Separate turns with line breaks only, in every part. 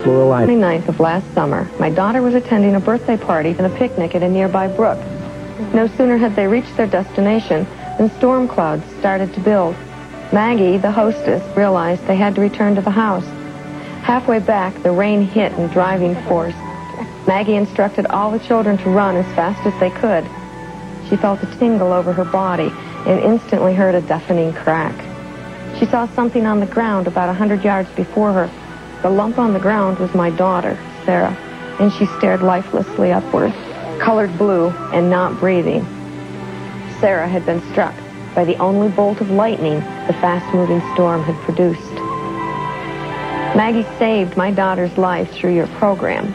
29th of last summer, my daughter was attending a birthday party and a picnic at a nearby brook. No sooner had they reached their destination than storm clouds started to build. Maggie, the hostess, realized they had to return to the house. Halfway back, the rain hit in driving force. Maggie instructed all the children to run as fast as they could. She felt a tingle over her body and instantly heard a deafening crack. She saw something on the ground about 100 yards before her. The lump on the ground was my daughter, Sarah, and she stared lifelessly upward, colored blue and not breathing. Sarah had been struck by the only bolt of lightning the fast-moving storm had produced. Maggie saved my daughter's life through your program.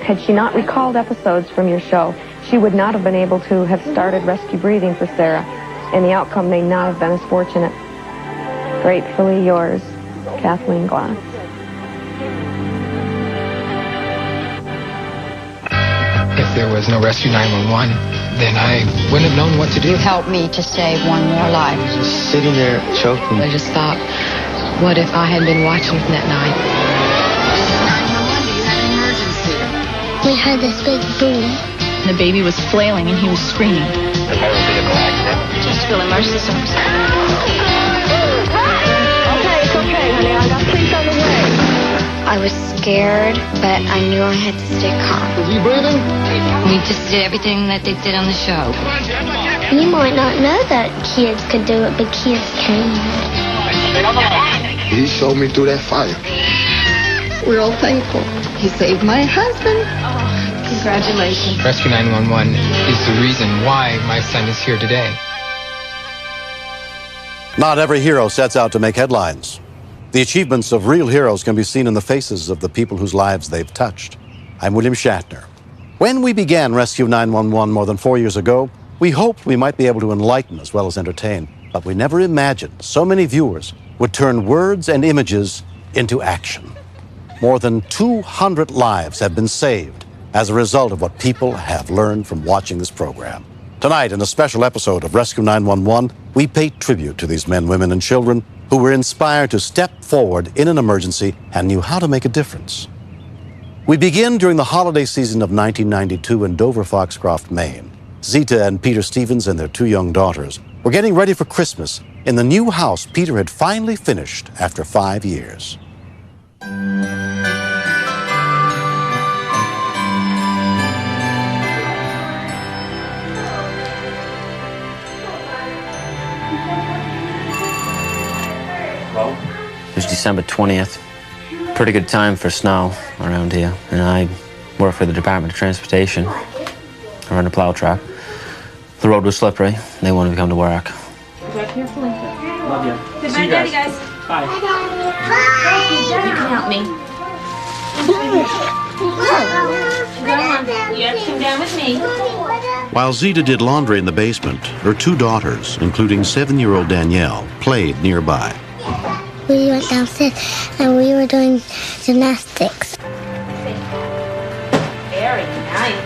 Had she not recalled episodes from your show, she would not have been able to have started rescue breathing for Sarah, and the outcome may not have been as fortunate. Gratefully yours, Kathleen Glass.
If there was no Rescue 911, then I wouldn't have known what to do.
You helped me to save one more life.
I was just sitting there choking.
I just thought, what if I had been watching from that night?
911, do you have an emergency?
We heard this big boom.
The baby was flailing and he was screaming.
The motor vehicle accident.
Just feel emergency service.
Okay, it's okay, honey. I got police on the way.
I was scared, but I knew I had to stay calm.
Is he breathing?
We just did everything that they did on the show.
You might not know that kids could do it, but kids can.
He showed me through that fire.
We're all thankful. He saved my husband.
Congratulations.
Rescue 911 is the reason why my son is here today.
Not every hero sets out to make headlines. The achievements of real heroes can be seen in the faces of the people whose lives they've touched. I'm William Shatner. When we began Rescue 911 more than 4 years ago, we hoped we might be able to enlighten as well as entertain, but we never imagined so many viewers would turn words and images into action. More than 200 lives have been saved as a result of what people have learned from watching this program. Tonight, in a special episode of Rescue 911, we pay tribute to these men, women, and children who were inspired to step forward in an emergency and knew how to make a difference. We begin during the holiday season of 1992 in Dover, Foxcroft, Maine. Zita and Peter Stevens and their 2 young daughters were getting ready for Christmas in the new house Peter had finally finished after 5 years.
It was December 20th. Pretty good time for snow around here. And I work for the Department of Transportation. I run a plow truck. The road was slippery. They wanted to come to work.
Drive carefully.
Love you.
Goodbye, Daddy, guys.
Bye.
You can help me. You have to come down with me.
While Zita did laundry in the basement, her 2 daughters, including 7-year-old Danielle, played nearby.
We went downstairs and we were doing gymnastics.
Very nice.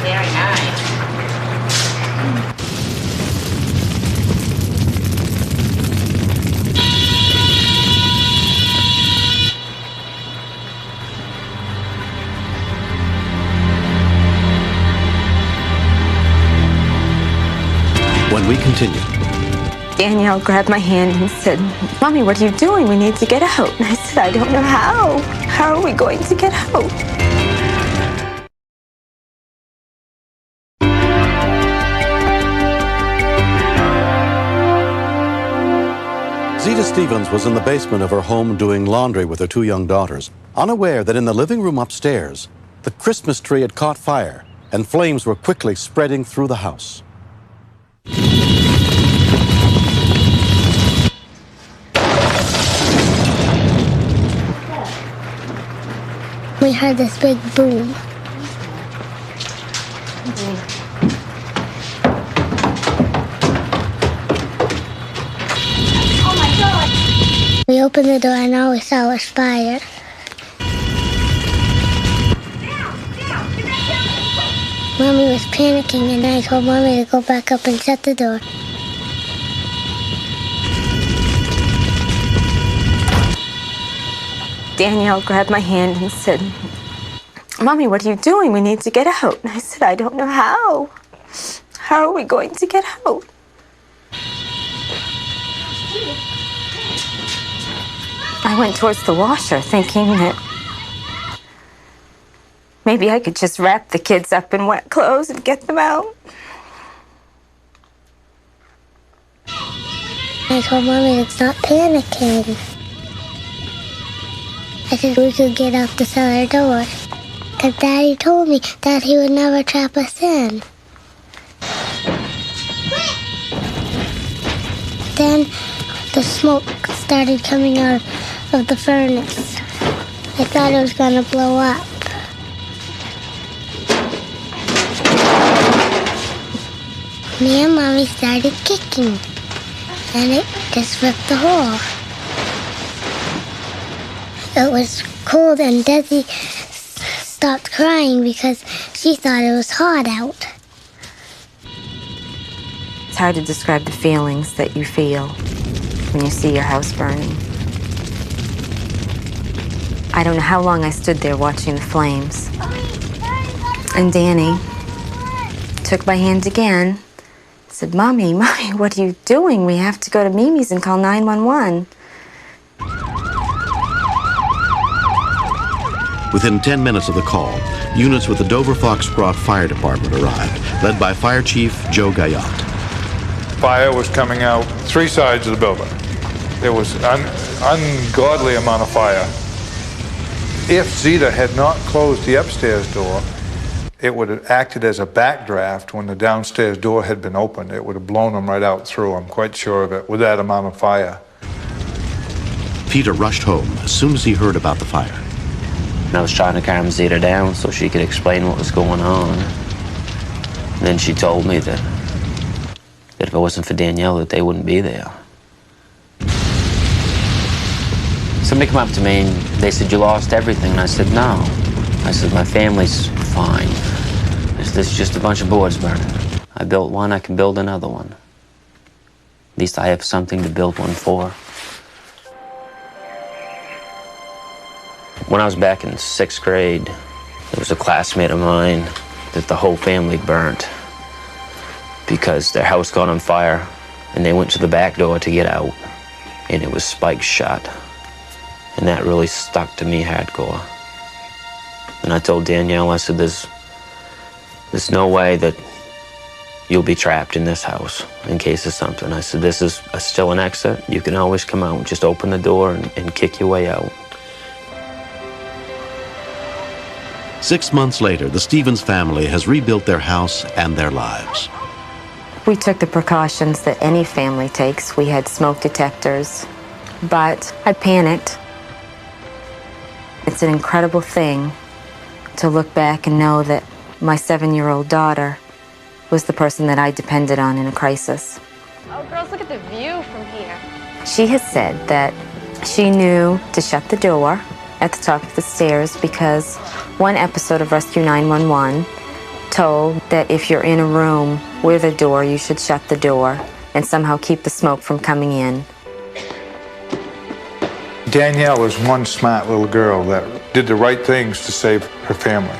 Very nice.
When we continue,
Danielle grabbed my hand and said, "Mommy, what are you doing? We need to get out." And I said, "I don't know how. How are we going to get out?"
Zita Stevens was in the basement of her home doing laundry with her 2 young daughters, unaware that in the living room upstairs, the Christmas tree had caught fire and flames were quickly spreading through the house.
We heard this big boom. We opened the door and all we saw was fire. Mommy was panicking and I told Mommy to go back up and shut the door.
Danielle grabbed my hand and said, Mommy, what are you doing? We need to get out. And I said, I don't know how. How are we going to get out? I went towards the washer thinking that maybe I could just wrap the kids up in wet clothes and get them out.
I told Mommy to stop panicking. I said we could get out the cellar door. Because Daddy told me that he would never trap us in. Then the smoke started coming out of the furnace. I thought it was going to blow up. Me and Mommy started kicking, and it just ripped the hole. It was cold, and Desi stopped crying because she thought it was hot out.
It's hard to describe the feelings that you feel when you see your house burning. I don't know how long I stood there watching the flames. And Danny took my hand again, said, Mommy, what are you doing? We have to go to Mimi's and call 911.
Within 10 minutes of the call, units with the Dover Foxcroft Fire Department arrived, led by Fire Chief Joe Gaillot.
Fire was coming out 3 sides of the building. There was an ungodly amount of fire. If Zita had not closed the upstairs door, it would have acted as a backdraft when the downstairs door had been opened. It would have blown them right out through, I'm quite sure of it, with that amount of fire.
Peter rushed home as soon as he heard about the fire.
And I was trying to calm Zita down so she could explain what was going on. And then she told me that if it wasn't for Danielle, that they wouldn't be there. Somebody came up to me and they said, you lost everything. And I said, no. I said, my family's fine. This is just a bunch of boards burning. I built one, I can build another one. At least I have something to build one for. When I was back in 6th grade, there was a classmate of mine that the whole family burnt because their house caught on fire and they went to the back door to get out and it was spiked shut. And that really stuck to me hardcore. And I told Danielle, I said, there's no way that you'll be trapped in this house in case of something. I said, this is still an exit. You can always come out. Just open the door and kick your way out.
6 months later, the Stevens family has rebuilt their house and their lives.
We took the precautions that any family takes. We had smoke detectors, but I panicked. It's an incredible thing to look back and know that my 7-year-old daughter was the person that I depended on in a crisis.
Oh, girls, look at the view from here.
She has said that she knew to shut the door at the top of the stairs because one episode of Rescue 911 told that if you're in a room with a door, you should shut the door and somehow keep the smoke from coming in.
Danielle was one smart little girl that did the right things to save her family.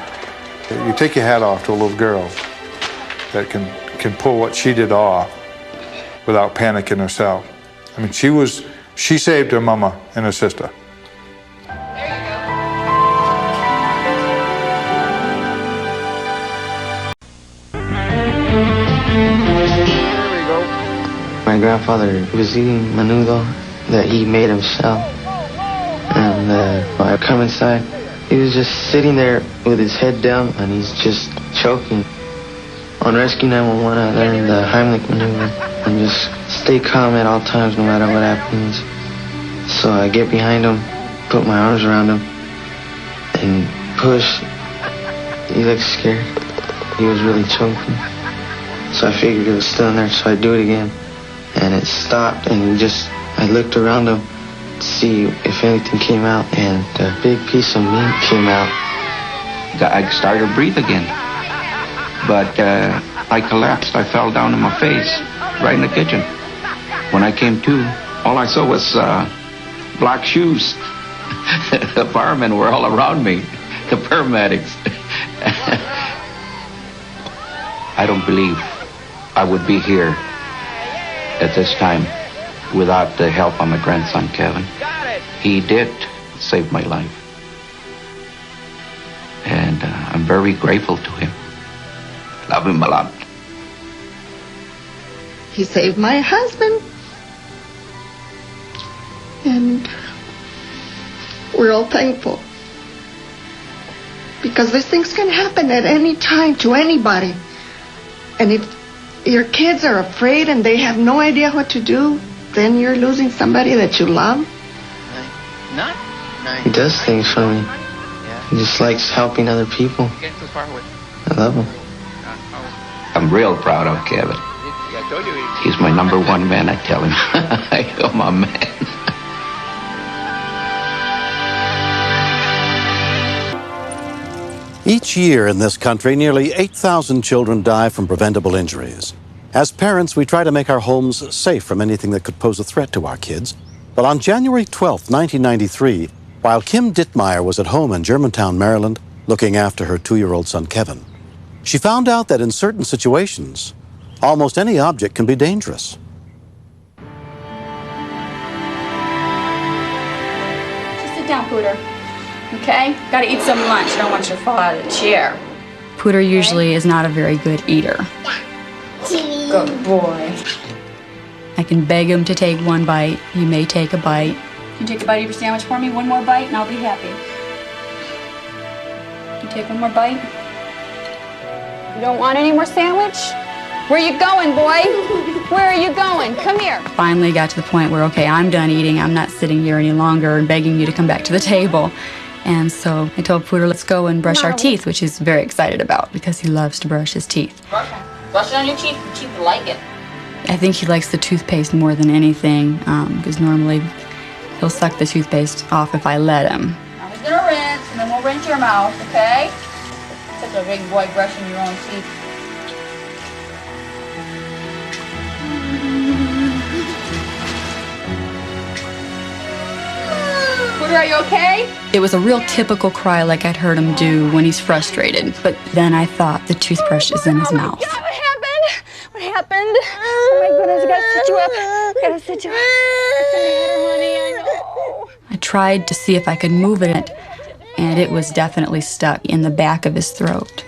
You take your hat off to a little girl that can pull what she did off without panicking herself. I mean, she saved her mama and her sister.
My grandfather was eating menudo that he made himself. And when I come inside, he was just sitting there with his head down and he's just choking. On Rescue 911, I learned the Heimlich maneuver and just stay calm at all times no matter what happens. So I get behind him, put my arms around him, and push. He looks scared. he was really choking. So I figured it was still in there, so I do it again. And it stopped, and I looked around him to see if anything came out, and a big piece of meat came out.
I started to breathe again. But I collapsed. I fell down on my face right in the kitchen. When I came to, all I saw was black shoes. The firemen were all around me, the paramedics. I don't believe I would be here at this time without the help of my grandson, Kevin. He did save my life. And I'm very grateful to him. Love him a lot.
He saved my husband. And we're all thankful. Because these things can happen at any time to anybody. And if your kids are afraid and they have no idea what to do, then you're losing somebody that you love.
He does things for me. He just likes helping other people. I love him.
I'm real proud of Kevin. He's my number one man, I tell him. You're my man.
Each year in this country, nearly 8,000 children die from preventable injuries. As parents, we try to make our homes safe from anything that could pose a threat to our kids. But on January 12, 1993, while Kim Dittmeyer was at home in Germantown, Maryland, looking after her 2-year-old son, Kevin, she found out that in certain situations, almost any object can be dangerous.
Just sit down, Pooter. Okay? Gotta eat some lunch. I don't want you to fall out of the chair. Pooter usually is not a very good eater. Good boy. I can beg him to take one bite. He may take a bite. Can you take a bite of your sandwich for me? One more bite and I'll be happy. Can you take one more bite? You don't want any more sandwich? Where you going, boy? Where are you going? Come here. Finally got to the point where, okay, I'm done eating. I'm not sitting here any longer and begging you to come back to the table. And so I told Pooter, let's go and brush our teeth, which he's very excited about because he loves to brush his teeth.
Brush it on your teeth. Your teeth like it.
I think he likes the toothpaste more than anything because normally he'll suck the toothpaste off if I let him.
Now he's gonna rinse, and then we'll rinse your mouth, okay? Such a big boy brushing your own teeth. Pooter, are you okay?
It was a real typical cry like I'd heard him do when he's frustrated. But then I thought the toothbrush is in his mouth.
God, what happened? What happened? Oh my goodness, I gotta sit you up. I gotta sit you up. It's the matter, honey, I know.
I tried to see if I could move it, and it was definitely stuck in the back of his throat.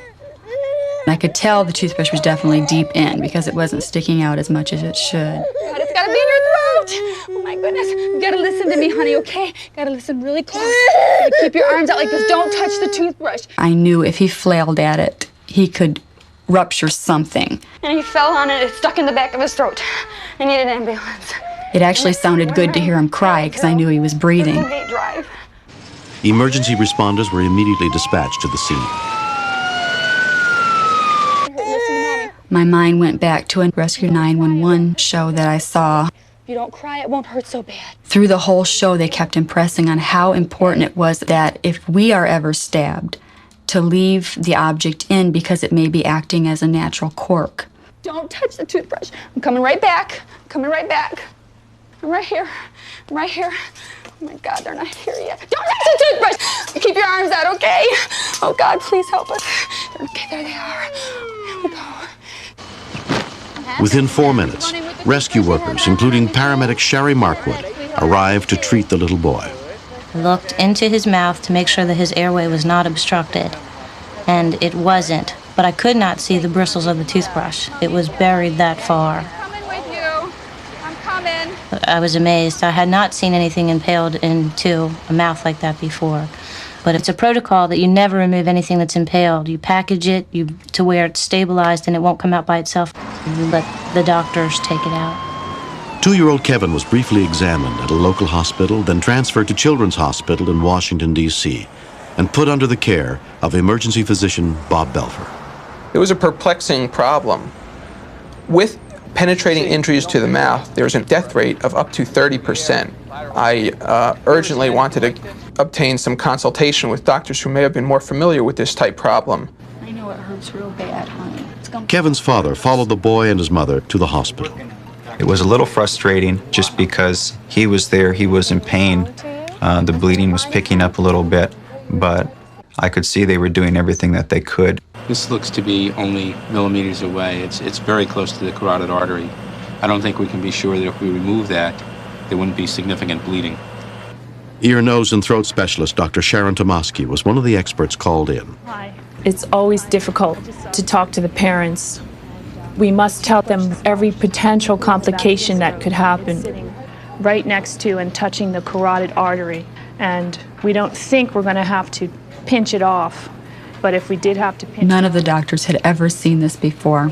I could tell the toothbrush was definitely deep in because it wasn't sticking out as much as it should.
God, it's gotta be in your throat. Oh my goodness. You gotta listen to me, honey, okay? Gotta listen really close. Gotta keep your arms out like this. Don't touch the toothbrush.
I knew if he flailed at it, he could rupture something.
And he fell on it. It stuck in the back of his throat. I need an ambulance.
It actually sounded good to hear him cry because I knew he was breathing.
Drive.
Emergency responders were immediately dispatched to the scene.
My mind went back to a Rescue 911 show that I saw.
If you don't cry, it won't hurt so bad.
Through the whole show, they kept impressing on how important it was that if we are ever stabbed, to leave the object in because it may be acting as a natural cork.
Don't touch the toothbrush. I'm coming right back. I'm coming right back. I'm right here. I'm right here. Oh my God, they're not here yet. Don't touch the toothbrush. Keep your arms out, okay? Oh God, please help us. Okay, there they are. Here we go.
Within 4 minutes, rescue workers, including paramedic Sherry Markwood, arrived to treat the little boy.
I looked into his mouth to make sure that his airway was not obstructed, and it wasn't, but I could not see the bristles of the toothbrush. It was buried that far.
I'm coming with you. I'm coming.
I was amazed. I had not seen anything impaled into a mouth like that before. But it's a protocol that you never remove anything that's impaled. You package it to where it's stabilized and it won't come out by itself. You let the doctors take it out.
2-year-old Kevin was briefly examined at a local hospital, then transferred to Children's Hospital in Washington, D.C., and put under the care of emergency physician Bob Belfer.
It was a perplexing problem. With penetrating injuries to the mouth, there's a death rate of up to 30%. I urgently wanted to obtain some consultation with doctors who may have been more familiar with this type problem.
I know it hurts real bad, honey.
Kevin's father followed the boy and his mother to the hospital.
It was a little frustrating just because he was there, he was in pain. The bleeding was picking up a little bit, but I could see they were doing everything that they could.
This looks to be only millimeters away. It's very close to the carotid artery. I don't think we can be sure that if we remove that, there wouldn't be significant bleeding.
Ear, nose, and throat specialist Dr. Sharon Tomaski was one of the experts called in.
It's always difficult to talk to the parents. We must tell them every potential complication that could happen right next to and touching the carotid artery. And we don't think we're going to have to pinch it off, but if we did have to pinch
None
it
of the doctors had ever seen this before.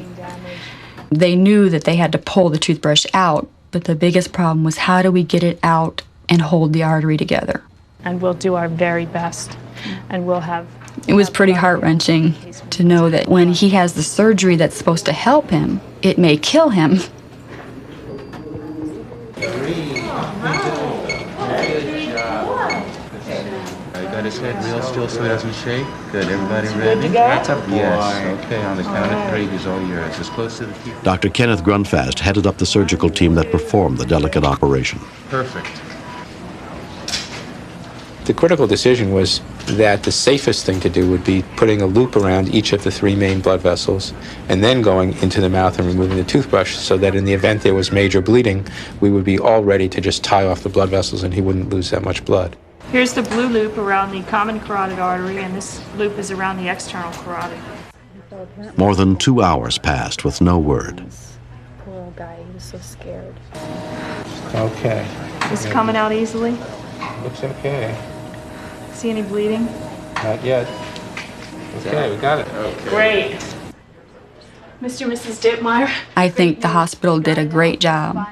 They knew that they had to pull the toothbrush out, but the biggest problem was how do we get it out and hold the artery together?
and we'll do our very best, and we'll have...
It was pretty heart-wrenching to know that when he has the surgery that's supposed to help him, it may kill him.
Got his head real still so he doesn't shake. Good, everybody ready?
Good to go?
That's a boy. Yes, okay, on the count of three, he's all yours. As close to the teeth.
Dr. Kenneth Grunfast headed up the surgical team that performed the delicate operation.
Perfect.
The critical decision was that the safest thing to do would be putting a loop around each of the three main blood vessels and then going into the mouth and removing the toothbrush so that in the event there was major bleeding, we would be all ready to just tie off the blood vessels and he wouldn't lose that much blood.
Here's the blue loop around the common carotid artery, and this loop is around the external carotid.
More than 2 hours passed with no word.
Poor old guy, he was so scared.
Okay.
Is it coming out easily?
Looks okay.
See any bleeding?
Not yet. Okay, we got it. Okay.
Great. Mr. and Mrs. Dittmeyer?
I think the hospital did a great job.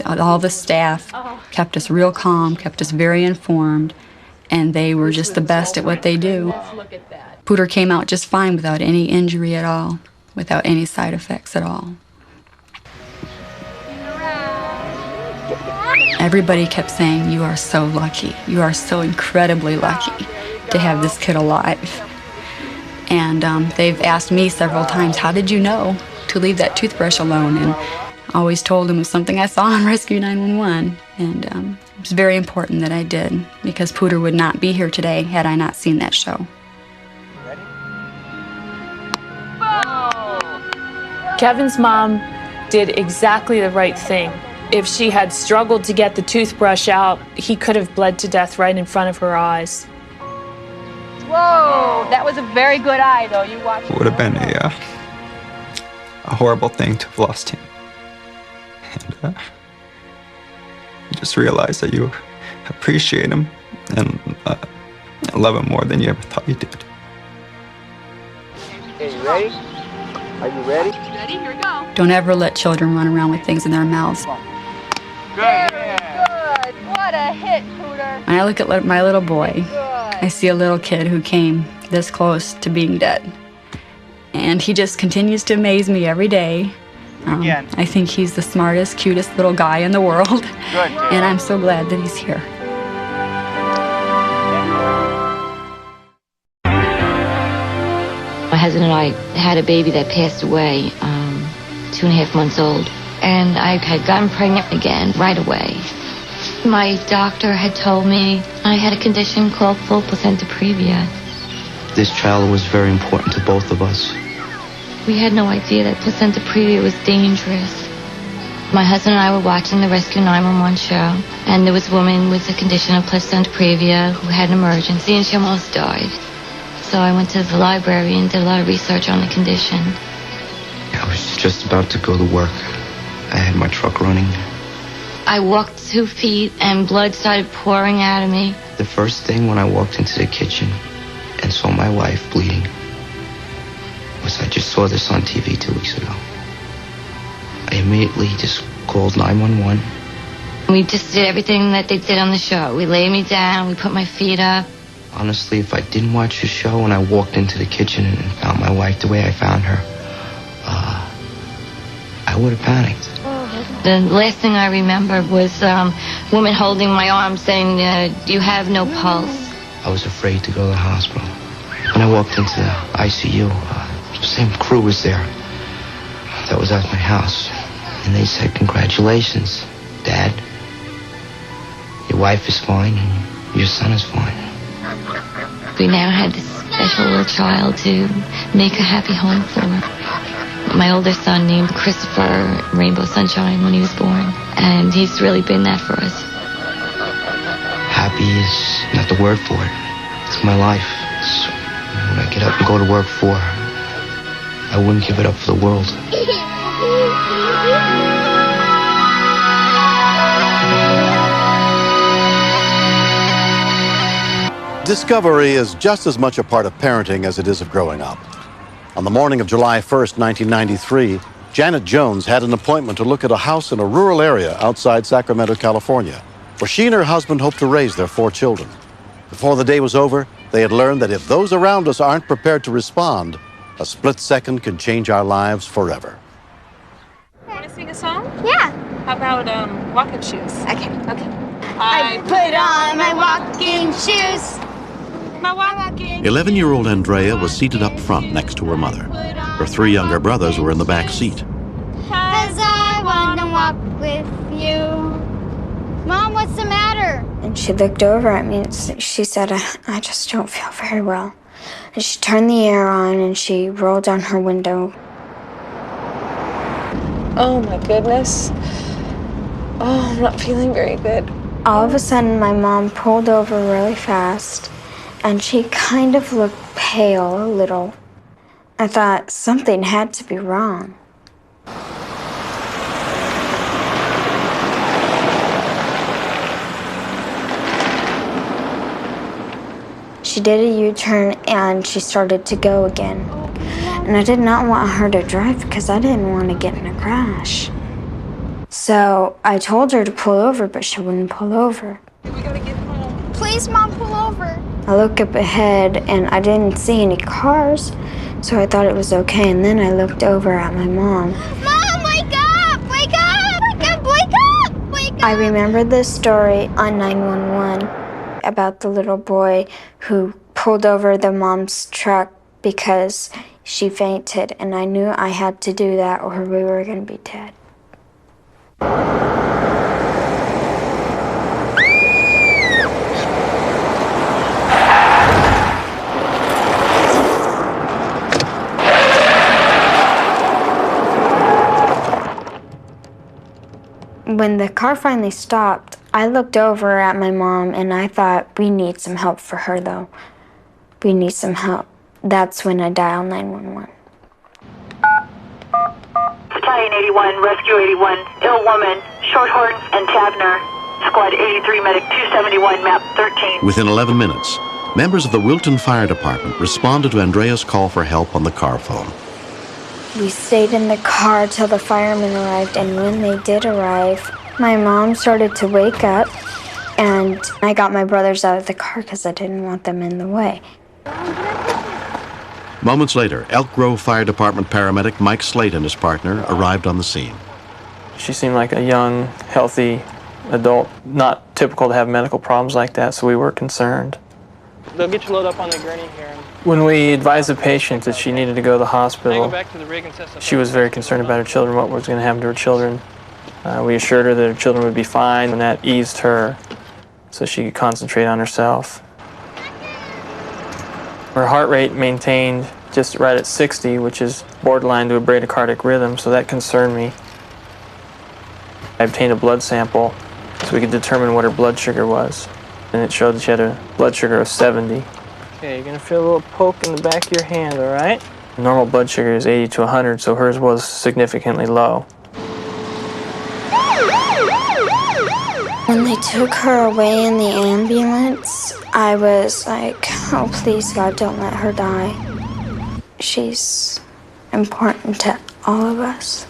All the staff kept us real calm, kept us very informed, and they were just the best at what they do. Pooter came out just fine without any injury at all, without any side effects at all. Everybody kept saying, "You are so lucky. You are so incredibly lucky to have this kid alive." And they've asked me several times, "How did you know to leave that toothbrush alone?" And I always told them it was something I saw on Rescue 911. And it was very important that I did, because Pooter would not be here today had I not seen that show.
Kevin's mom did exactly the right thing. If she had struggled to get the toothbrush out, he could have bled to death right in front of her eyes.
Whoa, that was a very good eye, though. You watched.
It would have been a horrible thing to have lost him. And you just realize that you appreciate him and love him more than you ever thought you did.
Okay, you ready? Are you ready?
Ready? Here we go.
Don't ever let children run around with things in their mouths.
Very good. What a hit, Pooter.
When I look at my little boy, I see a little kid who came this close to being dead. And he just continues to amaze me every day. I think he's the smartest, cutest little guy in the world.
Good.
And I'm so glad that he's here.
My husband and I had a baby that passed away, 2.5 months old. And I had gotten pregnant again right away. My doctor had told me I had a condition called full placenta previa.
This child was very important to both of us.
We had no idea that placenta previa was dangerous. My husband and I were watching the Rescue 911 show, and there was a woman with a condition of placenta previa who had an emergency, and she almost died. So I went to the library and did a lot of research on the condition.
I was just about to go to work. I had my truck running.
I walked 2 feet, and blood started pouring out of me.
The first thing when I walked into the kitchen and saw my wife bleeding was I just saw this on TV 2 weeks ago. I immediately just called 911.
We just did everything that they did on the show. We laid me down, we put my feet up.
Honestly, if I didn't watch the show and I walked into the kitchen and found my wife the way I found her, I would have panicked.
The last thing I remember was a woman holding my arm saying, you have no pulse.
I was afraid to go to the hospital. When I walked into the ICU, the same crew was there that was at my house. And they said, congratulations, Dad. Your wife is fine and your son is fine.
We now had this special little child to make a happy home for. My older son named Christopher Rainbow Sunshine when he was born, and he's really been that for us.
Happy is not the word for it. It's my life. It's what I get up and go to work for. I wouldn't give it up for the world.
Discovery is just as much a part of parenting as it is of growing up. On the morning of July 1st, 1993, Janet Jones had an appointment to look at a house in a rural area outside Sacramento, California, where she and her husband hoped to raise their 4 children. Before the day was over, they had learned that if those around us aren't prepared to respond, a split second can change our lives forever.
Want to sing a song?
Yeah.
How about walking shoes?
Okay.
Okay.
I put on my walking shoes.
My walking.
11-year-old Andrea was seated up front next to her mother. Her 3 younger brothers were in the back seat.
'Cause I want to walk with you. Mom, what's the matter?
And she looked over at me and she said, I just don't feel very well. And she turned the air on and she rolled down her window.
Oh my goodness. Oh, I'm not feeling very good.
All of a sudden, my mom pulled over really fast and she kind of looked pale a little. I thought something had to be wrong. She did a U-turn and she started to go again. And I did not want her to drive because I didn't want to get in a crash. So I told her to pull over, but she wouldn't pull over.
Please, Mom, pull over.
I looked up ahead and I didn't see any cars, so I thought it was okay. And then I looked over at my mom.
Mom, wake up! Wake up! Wake up! Wake up! Wake up!
I remembered this story on 911 about the little boy who pulled over the mom's truck because she fainted, and I knew I had to do that or we were going to be dead. When the car finally stopped, I looked over at my mom and I thought, we need some help for her though. We need some help. That's when I dialed 911.
Battalion 81, Rescue 81, ill woman, Shorthorn and Tavner, Squad 83, Medic 271, Map 13.
Within 11 minutes, members of the Wilton Fire Department responded to Andrea's call for help on the car phone.
We stayed in the car till the firemen arrived, and when they did arrive, my mom started to wake up, and I got my brothers out of the car because I didn't want them in the way.
Moments later, Elk Grove Fire Department paramedic Mike Slate and his partner arrived on the scene.
She seemed like a young, healthy adult, not typical to have medical problems like that, so we were concerned.
They'll get you loaded up on the gurney here.
When we advised the patient that she needed to go to the hospital, she was very concerned about her children, what was going to happen to her children. We assured her that her children would be fine, and that eased her so she could concentrate on herself. Her heart rate maintained just right at 60, which is borderline to a bradycardic rhythm, so that concerned me. I obtained a blood sample so we could determine what her blood sugar was, and it showed that she had a blood sugar of 70. Okay, you're going to feel a little poke in the back of your hand, all right? Normal blood sugar is 80 to 100, so hers was significantly low.
When they took her away in the ambulance, I was like, oh, please, God, don't let her die. She's important to all of us.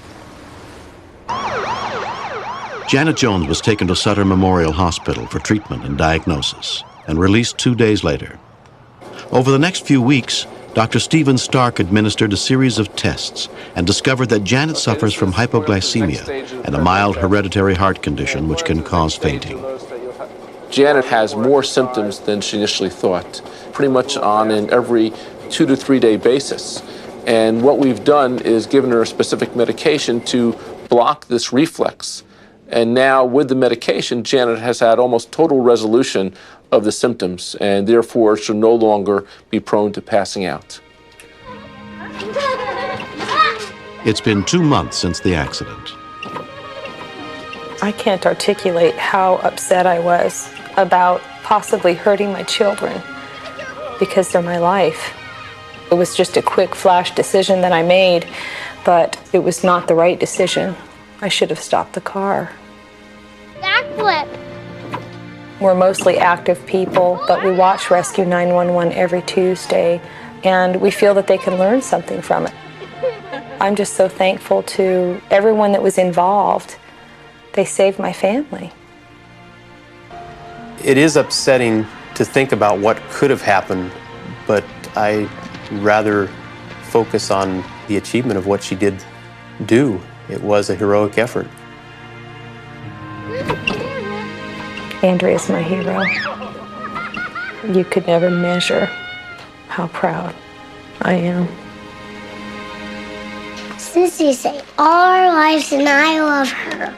Janet Jones was taken to Sutter Memorial Hospital for treatment and diagnosis and released 2 days later. Over the next few weeks, Dr. Stephen Stark administered a series of tests and discovered that Janet suffers from hypoglycemia and a mild hereditary heart condition which can cause fainting.
Janet has more symptoms than she initially thought, pretty much on an every 2 to 3 day basis. And what we've done is given her a specific medication to block this reflex. And now with the medication, Janet has had almost total resolution of the symptoms and therefore should no longer be prone to passing out.
It's been 2 months since the accident.
I can't articulate how upset I was about possibly hurting my children because they're my life. It was just a quick flash decision that I made, but it was not the right decision. I should have stopped the car.
Backflip.
We're mostly active people, but we watch Rescue 911 every Tuesday, and we feel that they can learn something from it. I'm just so thankful to everyone that was involved. They saved my family.
It is upsetting to think about what could have happened, but I rather focus on the achievement of what she did do. It was a heroic effort.
Andrea's my hero. You could never measure how proud I am.
Sissy saved all our lives and I love her.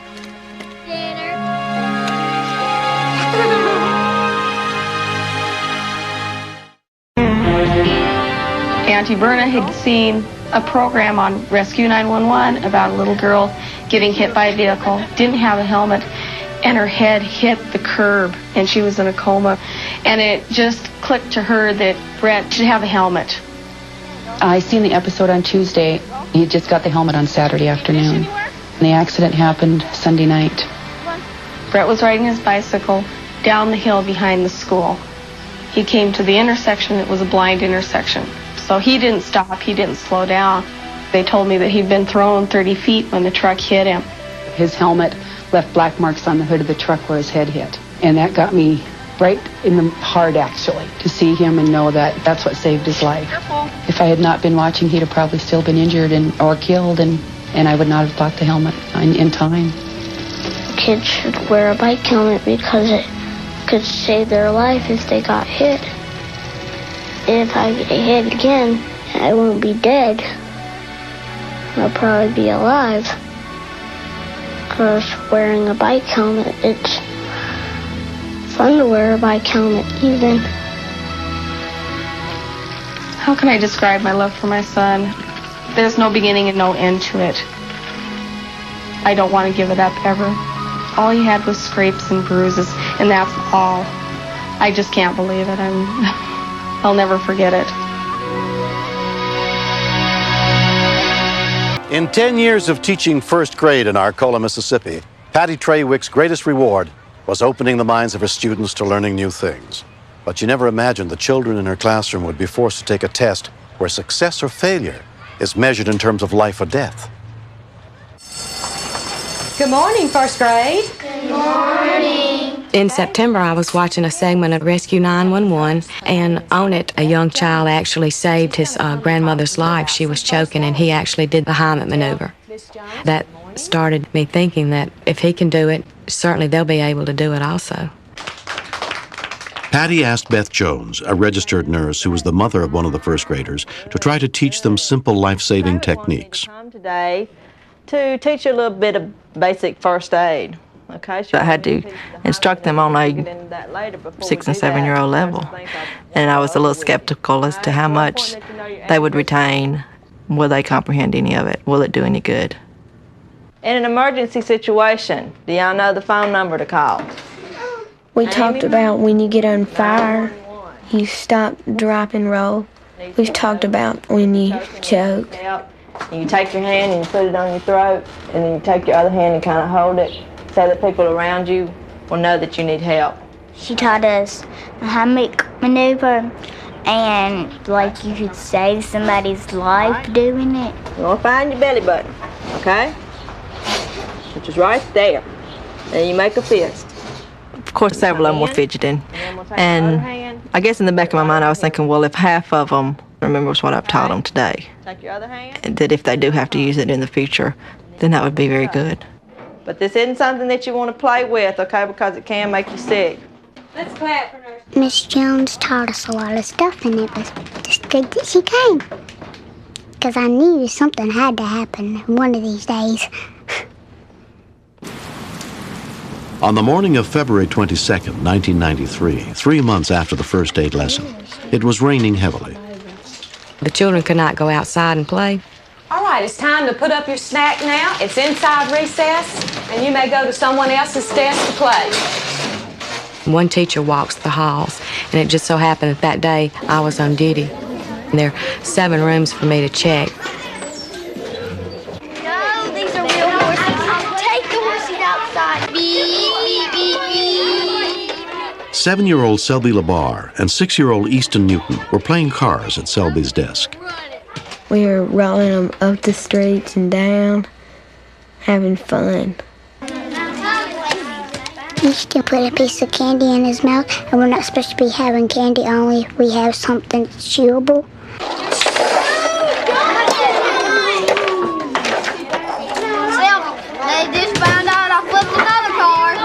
Auntie Berna had seen a program on Rescue 911 about a little girl getting hit by a vehicle, didn't have a helmet, and her head hit the curb, and she was in a coma. And it just clicked to her that Brett should have a helmet.
I seen the episode on Tuesday. He just got the helmet on Saturday afternoon. The accident happened Sunday night.
Brett was riding his bicycle down the hill behind the school. He came to the intersection. It was a blind intersection. So he didn't stop, he didn't slow down. They told me that he'd been thrown 30 feet when the truck hit him.
His helmet left black marks on the hood of the truck where his head hit. And that got me right in the heart, actually, to see him and know that that's what saved his life. If I had not been watching, he'd have probably still been injured or killed, and I would not have bought the helmet in time.
Kids should wear a bike helmet because it could save their life if they got hit. If I get hit again, I won't be dead. I'll probably be alive. Because wearing a bike helmet, it's fun to wear a bike helmet even.
How can I describe my love for my son? There's no beginning and no end to it. I don't want to give it up ever. All he had was scrapes and bruises, and that's all. I just can't believe it. I'll never forget it.
In 10 years of teaching first grade in Arcola, Mississippi, Patty Trawick's greatest reward was opening the minds of her students to learning new things. But she never imagined the children in her classroom would be forced to take a test where success or failure is measured in terms of life or death.
Good morning, first grade.
Good morning.
In September, I was watching a segment of Rescue 911, and on it, a young child actually saved his grandmother's life. She was choking, and he actually did the Heimlich maneuver. That started me thinking that if he can do it, certainly they'll be able to do it also.
Patty asked Beth Jones, a registered nurse who was the mother of one of the first graders, to try to teach them simple life-saving techniques.
Today to teach you a little bit of basic first aid. Okay, I had to instruct them on a 6- and 7-year-old level, and I was a little skeptical as to how much they would retain. Will they comprehend any of it? Will it do any good? In an emergency situation, do y'all know the phone number to call?
We talked about when you get on fire, you stop, drop, and roll. We've talked about when you choke.
You take your hand and you put it on your throat, and then you take your other hand and kind of hold it so that people around you will know that you need help.
She taught us the Heimlich maneuver, and like you could save somebody's life doing it.
You want to find your belly button, okay? Which is right there. Then you make a fist. Of course, several of them were fidgeting. And I guess in the back of my mind, I was thinking, well, if half of them remembers what I've taught them today. Take your other hand. That if they do have to use it in the future, then that would be very good. But this isn't something that you want to play with, okay, because it can make you sick.
Let's clap for nurse. Miss Jones taught us a lot of stuff, and it was just good that she came. Because I knew something had to happen one of these days.
On the morning of February 22nd, 1993, 3 months after the first aid lesson, it was raining heavily.
The children could not go outside and play.
All right, it's time to put up your snack now. It's inside recess, and you may go to someone else's desk to play.
One teacher walks the halls, and it just so happened that day I was on duty. And there are 7 rooms for me to check.
No, these are real horses. Take the horses outside. Beep, beep, beep.
7-year-old Selby LaBar and 6-year-old Easton Newton were playing cars at Selby's desk.
We were rolling them up the streets and down, having fun. Easton put a piece of candy in his mouth, and we're not supposed to be having candy only if we have something that's chewable.
They just found out I flipped another car.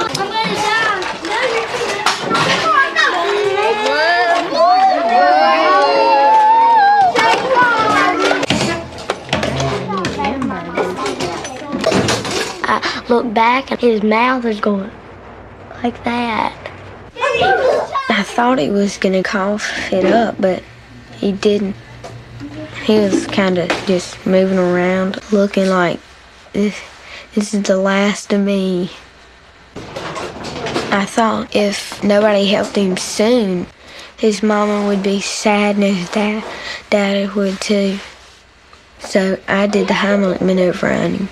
I look back and his mouth is going like that. I thought he was gonna cough it up, but he didn't. He was kind of just moving around, looking like this is the last of me. I thought if nobody helped him soon, his mama would be sad and his daddy would too. So I did the Heimlich maneuver on him.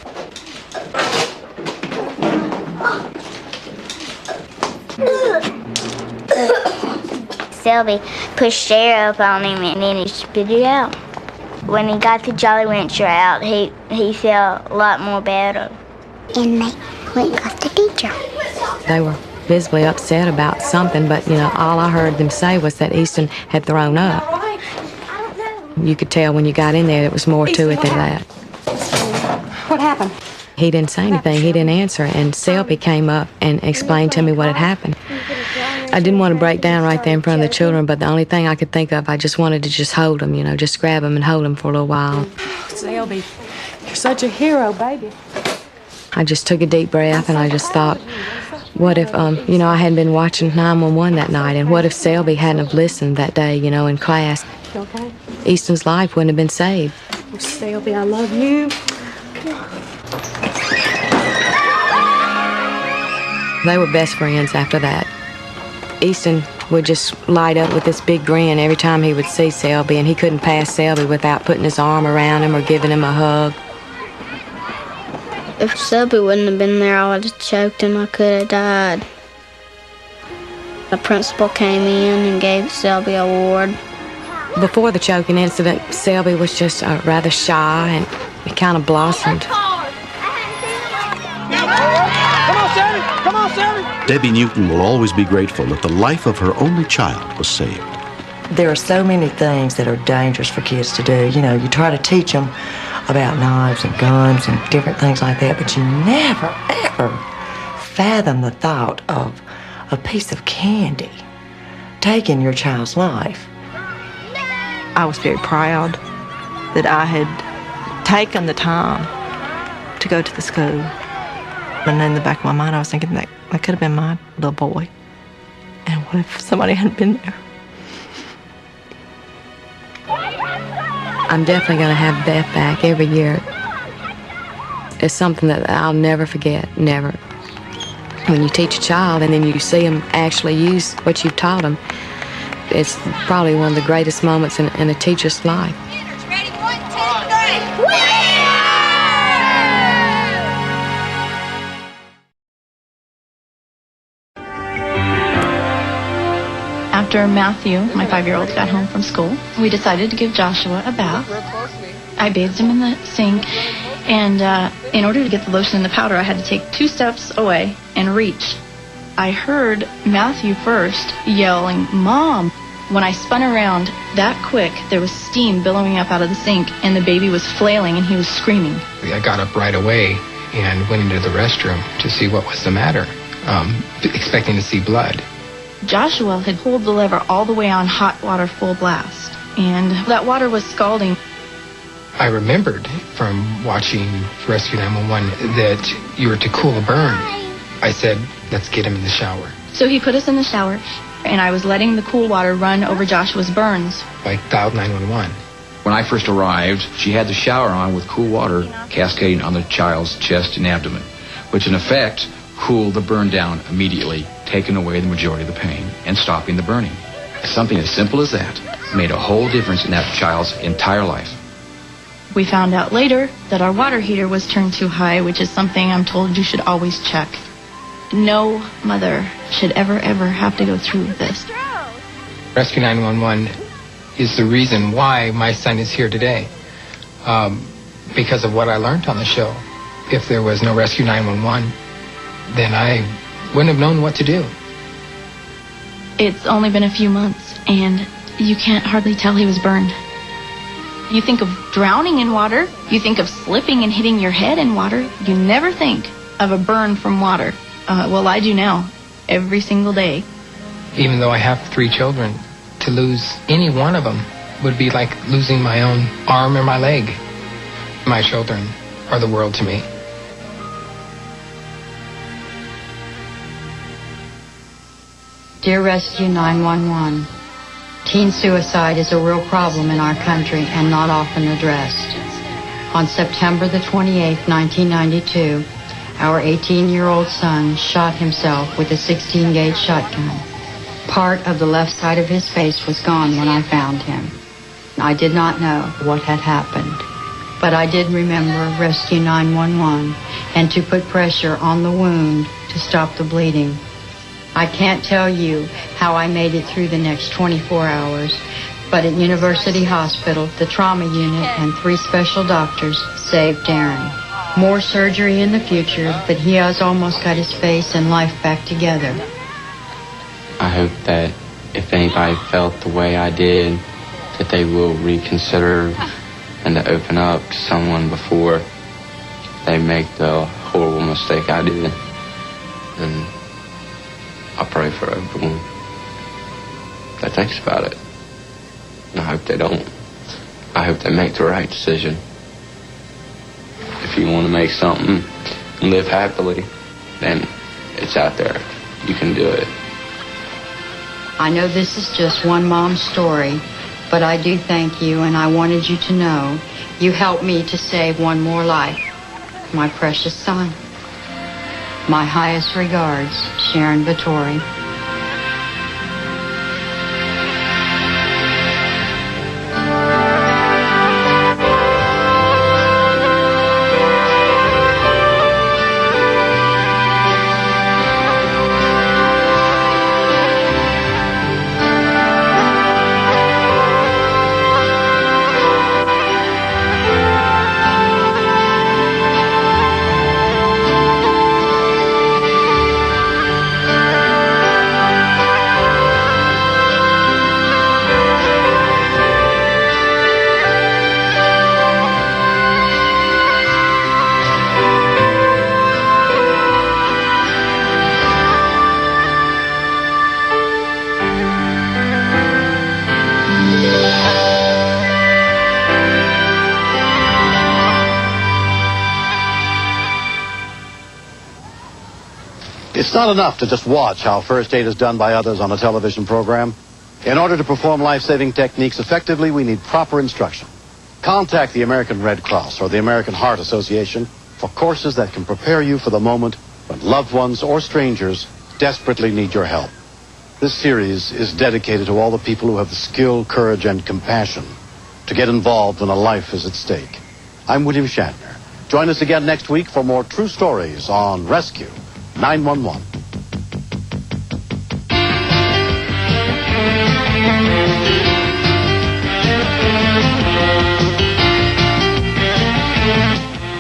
Selby pushed air up on him and then he spit it out. When he got the Jolly Rancher out, he felt a lot more better. And they went and got the teacher.
They were visibly upset about something, but, all I heard them say was that Easton had thrown up. You could tell when you got in there, there was more to it than that.
What happened?
He didn't say anything. He didn't answer. And Selby came up and explained to me what had happened. I didn't want to break down right there in front of the children, but the only thing I could think of, I just wanted to just hold him, just grab him and hold him for a little while.
Selby, you're such a hero, baby.
I just took a deep breath and I just thought, what if, I hadn't been watching 911 that night, and what if Selby hadn't have listened that day, in class?
You okay?
Easton's life wouldn't have been saved.
Oh, Selby, I love you.
They were best friends after that. Easton would just light up with this big grin every time he would see Selby, and he couldn't pass Selby without putting his arm around him or giving him a hug.
If Selby wouldn't have been there, I would have choked him. I could have died. The principal came in and gave Selby an award.
Before the choking incident, Selby was just rather shy, and he kind of blossomed.
Come on, Sammy!
Debbie Newton will always be grateful that the life of her only child was saved.
There are so many things that are dangerous for kids to do. You try to teach them about knives and guns and different things like that, but you never, ever fathom the thought of a piece of candy taking your child's life. I was very proud that I had taken the time to go to the school. And in the back of my mind, I was thinking that could have been my little boy. And what if somebody hadn't been there?
I'm definitely going to have Beth back every year. It's something that I'll never forget, never. When you teach a child and then you see them actually use what you've taught them, it's probably one of the greatest moments in a teacher's life.
Ready? 1, 2, 3.
After Matthew, my 5-year-old, got home from school, we decided to give Joshua a bath. I bathed him in the sink, and in order to get the lotion and the powder, I had to take 2 steps away and reach. I heard Matthew first yelling, "Mom!" When I spun around that quick, there was steam billowing up out of the sink, and the baby was flailing and he was screaming.
I got up right away and went into the restroom to see what was the matter, expecting to see blood.
Joshua had pulled the lever all the way on hot water full blast, and that water was scalding.
I remembered from watching Rescue 911 that you were to cool a burn. I said, let's get him in the shower.
So he put us in the shower, and I was letting the cool water run over Joshua's burns.
I dialed 911.
When I first arrived, she had the shower on with cool water cascading on the child's chest and abdomen, which in effect cooled the burn down immediately, taking away the majority of the pain and stopping the burning. Something as simple as that made a whole difference in that child's entire life.
We found out later that our water heater was turned too high, which is something I'm told you should always check. No mother should ever have to go through this.
Rescue 911 is the reason why my son is here today, because of what I learned on the show. If there was no Rescue 911, then I wouldn't have known what to do.
It's only been a few months, and you can't hardly tell he was burned. You think of drowning in water, you think of slipping and hitting your head in water, you never think of a burn from water. Well, I do now, every single day.
Even though I have 3 children, to lose any one of them would be like losing my own arm or my leg. My children are the world to me.
Dear Rescue 911, teen suicide is a real problem in our country and not often addressed. On September the 28th, 1992, our 18-year-old son shot himself with a 16-gauge shotgun. Part of the left side of his face was gone when I found him. I did not know what had happened, but I did remember Rescue 911 and to put pressure on the wound to stop the bleeding. I can't tell you how I made it through the next 24 hours, but at University Hospital, the trauma unit and 3 special doctors saved Darren. More surgery in the future, but he has almost got his face and life back together.
I hope that if anybody felt the way I did, that they will reconsider and to open up to someone before they make the horrible mistake I did. And I pray for everyone that thinks about it. And I hope they don't. I hope they make the right decision. If you want to make something and live happily, then it's out there. You can do it.
I know this is just one mom's story, but I do thank you, and I wanted you to know you helped me to save one more life, my precious son. My highest regards, Sharon Vittori.
It's not enough to just watch how first aid is done by others on a television program. In order to perform life-saving techniques effectively, we need proper instruction. Contact the American Red Cross or the American Heart Association for courses that can prepare you for the moment when loved ones or strangers desperately need your help. This series is dedicated to all the people who have the skill, courage, and compassion to get involved when a life is at stake. I'm William Shatner. Join us again next week for more true stories on Rescue 911.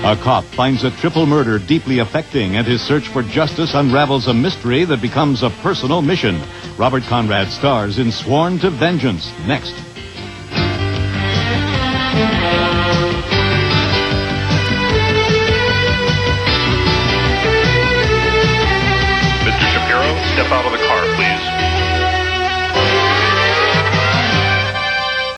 A cop finds a triple murder deeply affecting, and his search for justice unravels a mystery that becomes a personal mission. Robert Conrad stars in Sworn to Vengeance, next.
Mr. Shapiro, step out of the car, please.